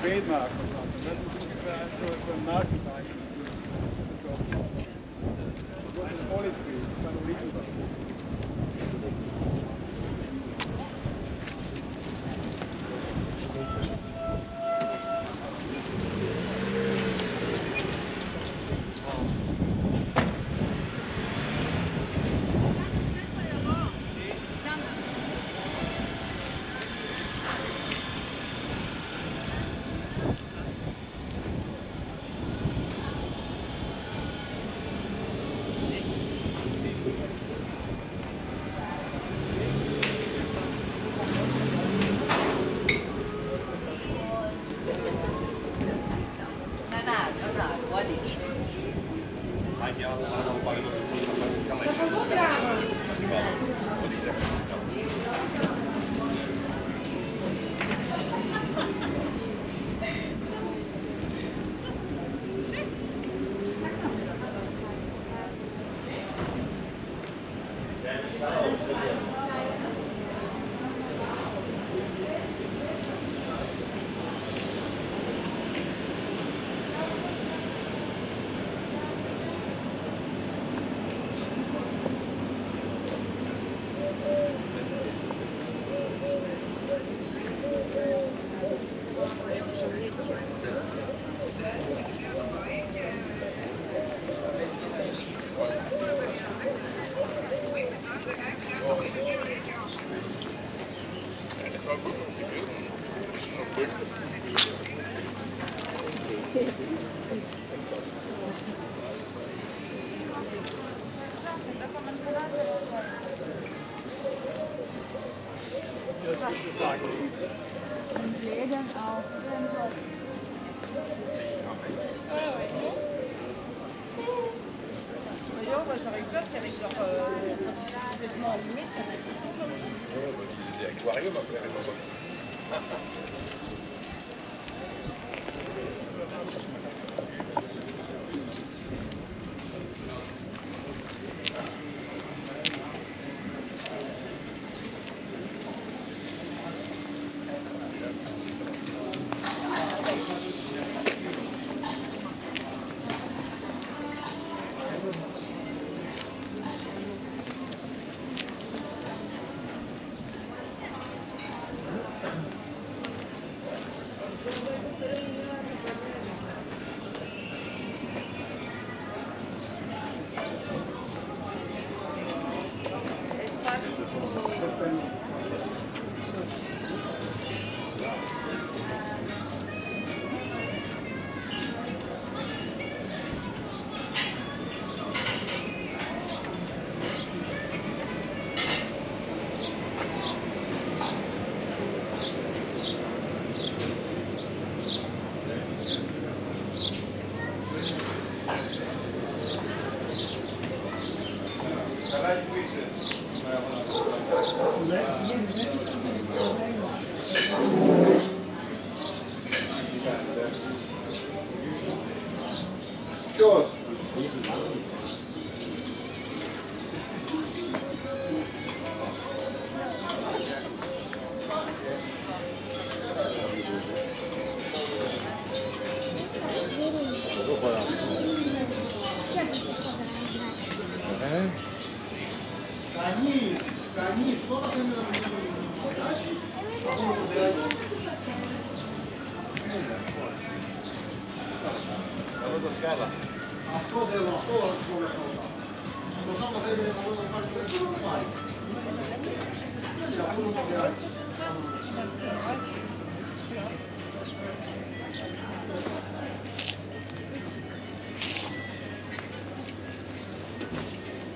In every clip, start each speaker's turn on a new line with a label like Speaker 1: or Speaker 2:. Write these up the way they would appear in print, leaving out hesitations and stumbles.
Speaker 1: Trademark bekommen. Das ist ungefähr so ein Markenzeichen. Das ist doch so. Das ist ein Olive Tree, das kann Oliven sein.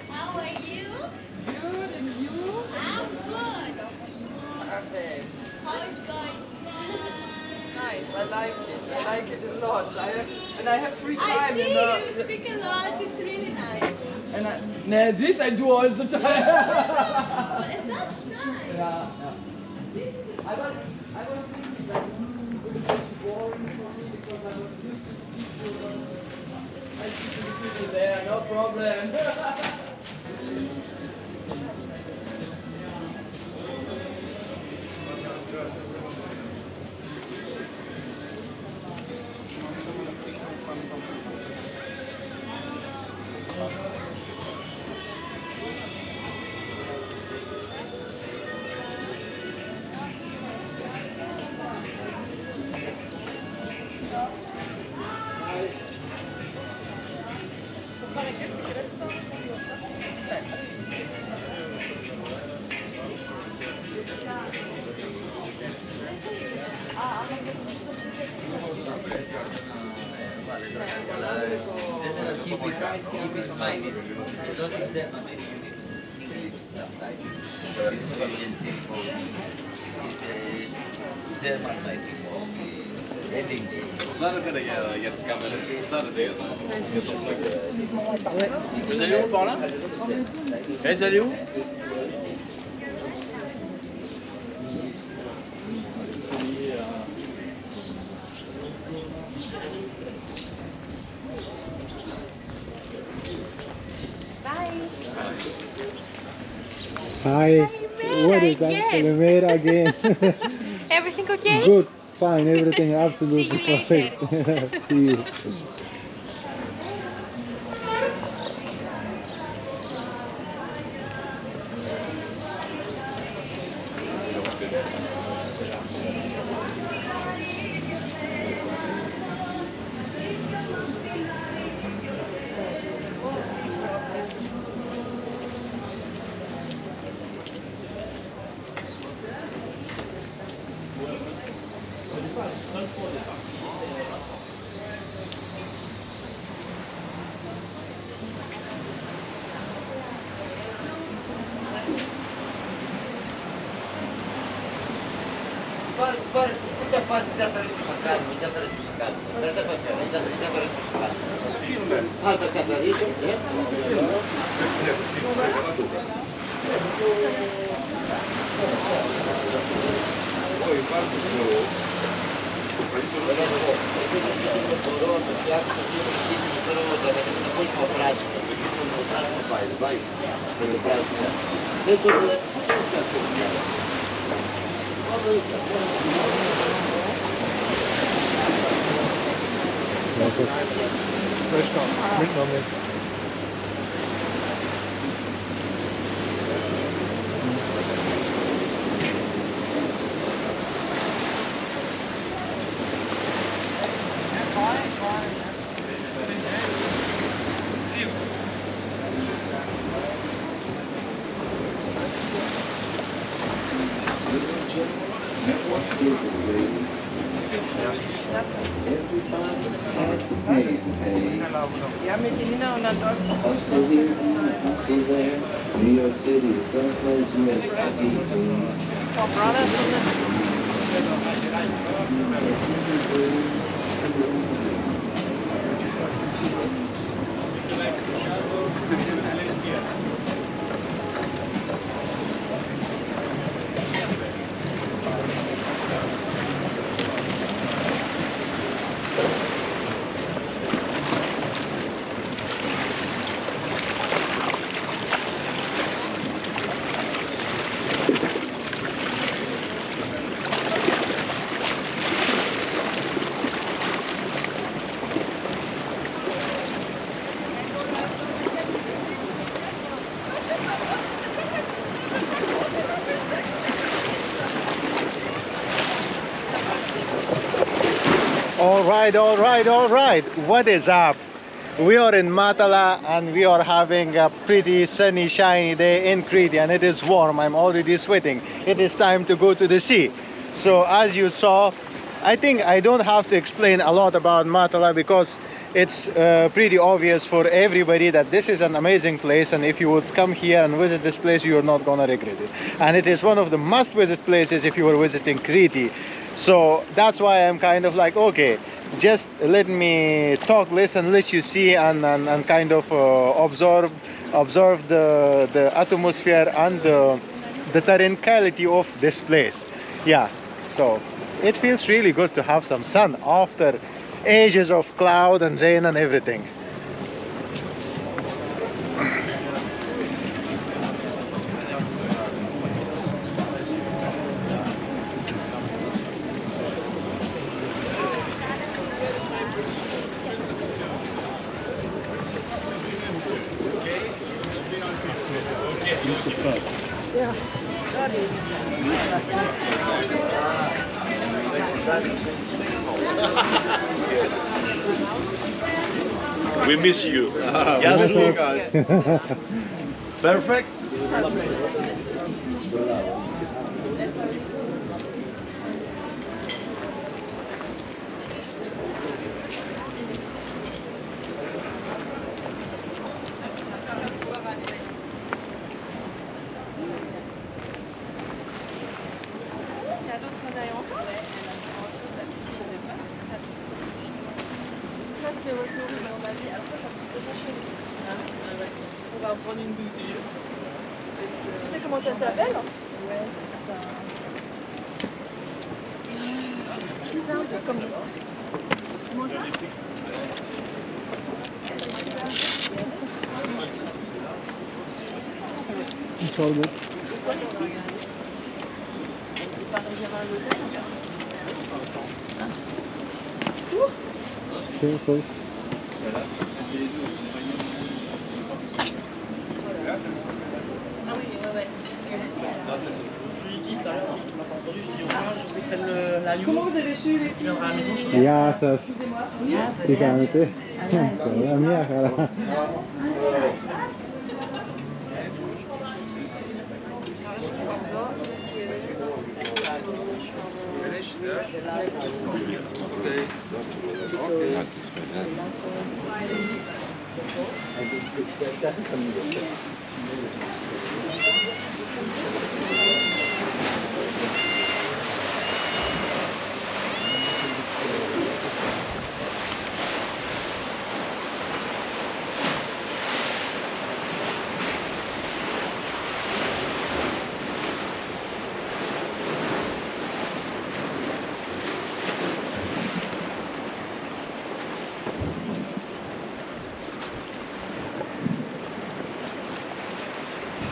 Speaker 2: How are you?
Speaker 3: Good, and you?
Speaker 2: I'm good.
Speaker 3: Perfect.
Speaker 2: How is going?
Speaker 3: Nice, I like it. I like it a lot. I have free
Speaker 2: I
Speaker 3: time.
Speaker 2: see
Speaker 3: You
Speaker 2: you speak a lot. It's really nice.
Speaker 3: And this I do all the time.
Speaker 2: That's nice.
Speaker 3: Yeah. I was thinking that it would be boring for me because I was used to speak to I speak to the people there, no problem. General, keep it in mind. You don't need that much English sometimes. This Korean simple is a German writing mostly. Heading.
Speaker 4: Saturday, il y a de caméra. Saturday. Vous allez où par là? Vous allez où?
Speaker 1: Hi. What is that? Calimera again.
Speaker 2: Everything okay?
Speaker 1: Good. Fine. Everything absolutely
Speaker 2: See you later.
Speaker 1: perfect. See you.
Speaker 3: Uite pas de afară cu sacal, de afară cu sacal. Dar de afară, de afară cu sacal. Altă catariță, e?
Speaker 1: Mitgenommen.
Speaker 5: Hustle here, hustle there. New York City is no place where All right. What is up? We are in Matala and we are having a pretty sunny, shiny day in Crete, and it is warm. I'm already sweating. It is time to go to the sea. So as you saw, I think I don't have to explain a lot about Matala because it's pretty obvious for everybody that this is an amazing place, and if you would come here and visit this place, you're not gonna regret it. And it is one of the must-visit places if you are visiting Crete. So that's why I'm kind of like, okay, just let me talk less and let you see and kind of observe the atmosphere and the tranquility of this place. Yeah, so it feels really good to have some sun after ages of cloud and rain and everything.
Speaker 4: We miss you. Perfect.
Speaker 2: c'est horrible à mon avis. Alors ça pousse très bien chez nous.
Speaker 3: On va prendre une bouteille.
Speaker 2: Tu sais comment ça s'appelle? Ouais, c'est un peu comme...
Speaker 5: Une sorbet. Careful.
Speaker 2: Ah oui, ouais.
Speaker 3: Non, ça c'est autre chose. Je lui ai dit tout à l'heure, tu m'as pas entendu, je lui ai dit reviens, je sais que t'aimes la lune.
Speaker 2: Comment vous avez su les petits...
Speaker 3: Tu viendras à la maison, je te
Speaker 5: Γεια σας. Τι κάνετε? Καλά, μια χαρά.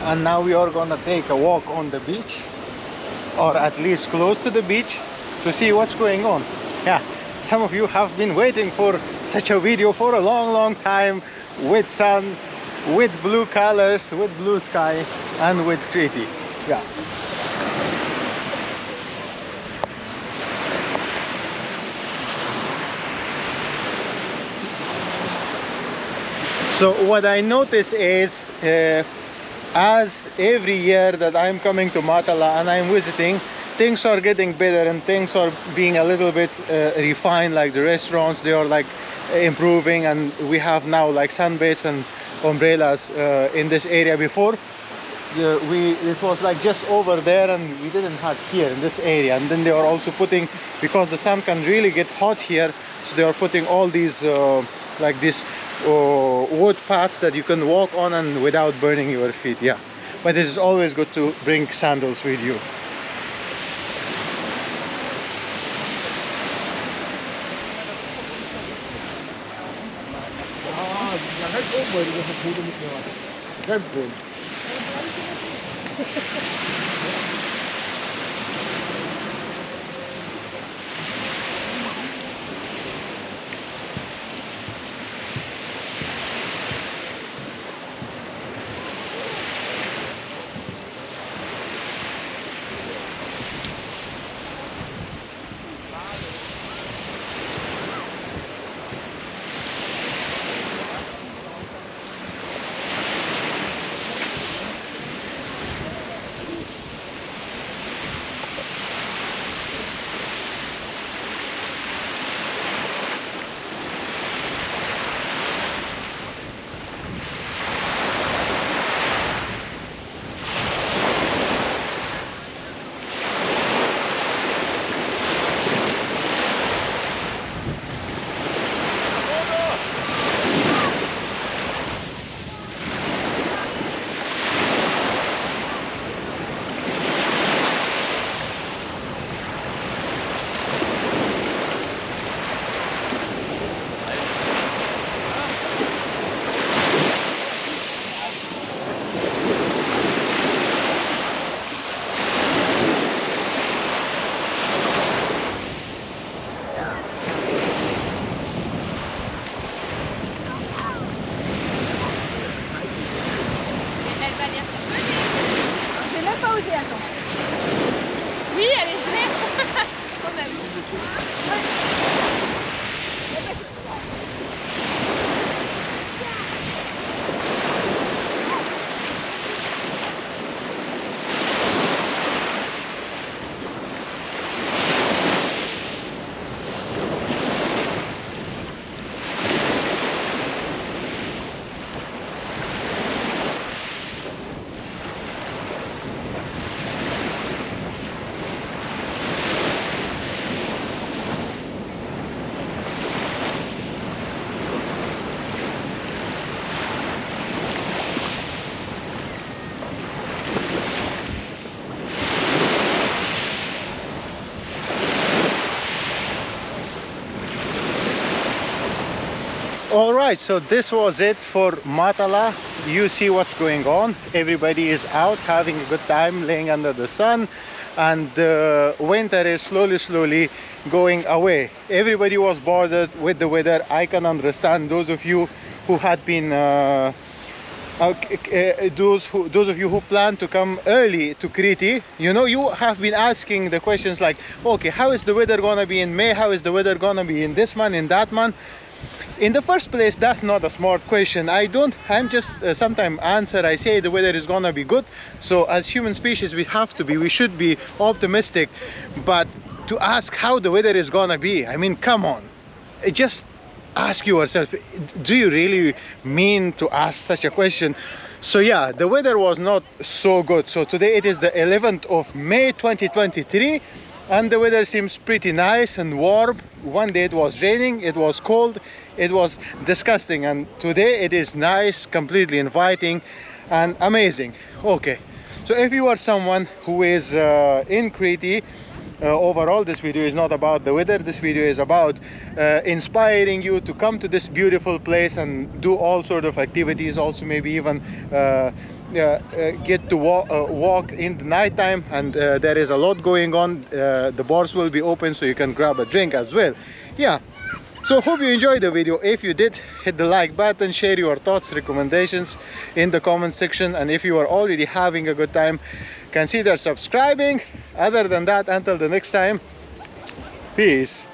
Speaker 5: And now we are gonna take a walk on the beach, or at least close to the beach, to see what's going on. Yeah, some of you have been waiting for such a video for a long time, with sun, with blue colors, with blue sky, and with Crete. Yeah. So what I notice is, as every year that I'm coming to Matala and I'm visiting, things are getting better and things are being a little bit refined. Like the restaurants, they are like improving, and we have now like sunbeds and umbrellas in this area. Before, it was like just over there, and we didn't have here in this area. And then they are also putting, because the sun can really get hot here, so they are putting all these like this wood paths that you can walk on and without burning your feet. Yeah, but it is always good to bring sandals with you. Ganz gut.
Speaker 2: Oui, allez, je l'ai. Quand même.
Speaker 5: All right, so this was it for Matala. You see what's going on. Everybody is out having a good time, laying under the sun, and the winter is slowly going away. Everybody was bothered with the weather. I can understand those of you who had been those of you who plan to come early to Crete. You know, you have been asking the questions like, okay, how is the weather gonna be in May? How is the weather gonna be in this month, in that month? In the first place, that's not a smart question. I'm just sometimes answer, I say the weather is gonna be good. So as human species, we should be optimistic. But to ask how the weather is gonna be, I mean, come on, just ask yourself, do you really mean to ask such a question? So yeah, the weather was not so good. So today it is the 11th of May 2023, and the weather seems pretty nice and warm. One day it was raining, it was cold, it was disgusting, and today it is nice, completely inviting and amazing. Okay, so if you are someone who is in Crete, overall this video is not about the weather. This video is about inspiring you to come to this beautiful place and do all sort of activities, also maybe even get to walk in the night time. And there is a lot going on. The bars will be open, so you can grab a drink as well. Yeah, so hope you enjoyed the video. If you did, hit the like button, share your thoughts, recommendations in the comment section, and if you are already having a good time, consider subscribing. Other than that, until the next time, peace.